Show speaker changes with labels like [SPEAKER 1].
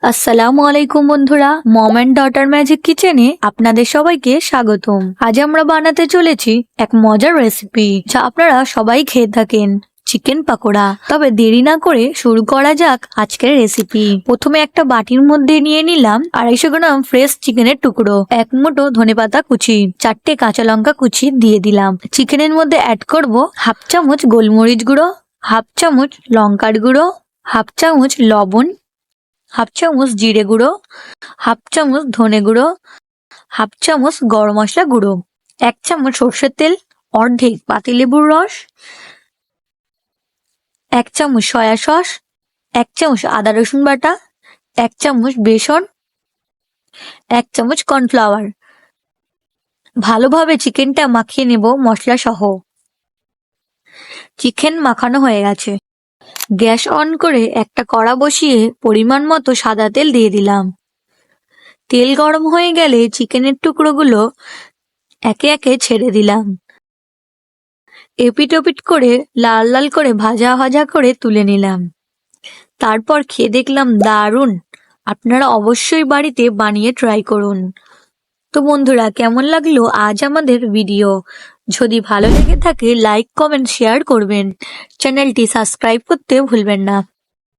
[SPEAKER 1] আসসালামু আলাইকুম বন্ধুরা, মম অ্যান্ড ডটার ম্যাজিক কিচেনে আপনাদের সবাইকে স্বাগতম। আজ আমরা বানাতে চলেছি এক মজার রেসিপি যা আপনারা সবাই খেয়ে থাকেন, চিকেন পাকোড়া। তবে দেরি না করে শুরু করা যাক আজকের রেসিপি। প্রথমে একটা বাটির মধ্যে নিয়ে নিলাম 250 গ্রাম ফ্রেশ চিকেনের টুকরো, 1 মুঠো ধনেপাতা কুচি, 4টে কাঁচা লঙ্কা কুচি দিয়ে দিলাম। চিকেনের মধ্যে অ্যাড করব হাফ চামচ গোলমরিচ গুঁড়ো, হাফ চামচ লঙ্কার গুঁড়ো, হাফ চামচ লবণ, হাফ চামচ জিরে গুঁড়ো, হাফ চামচ ধনে গুঁড়ো, হাফ চামচ গরম মশলা গুঁড়ো, 1 চামচ সর্ষের তেল, অর্ধেক পাতিলেবুর রস, 1 চামচ সয়া সস, 1 চামচ আদা রসুন বাটা, 1 চামচ বেসন, 1 চামচ কর্নফ্লাওয়ার। ভালোভাবে চিকেনটা মাখিয়ে নেব মশলা সহ। চিকেন মাখানো হয়ে গেছে। গ্যাস অন করে একটা কড়া বসিয়ে পরিমাণ মতো সাদা তেল দিয়ে দিলাম। তেল গরম হয়ে গেলে চিকেনের টুকরোগুলো একে একে ছেড়ে দিলাম। এপিট ওপিট করে লাল লাল করে ভাজা ভাজা করে তুলে নিলাম। তারপর খেয়ে দেখলাম দারুণ। আপনারা অবশ্যই বাড়িতে বানিয়ে ট্রাই করুন। তো বন্ধুরা, কেমন লাগলো আজ আমাদের ভিডিও? যদি ভালো লেগে থাকে লাইক, কমেন্ট, শেয়ার করবেন। চ্যানেলটি সাবস্ক্রাইব করতে ভুলবেন না।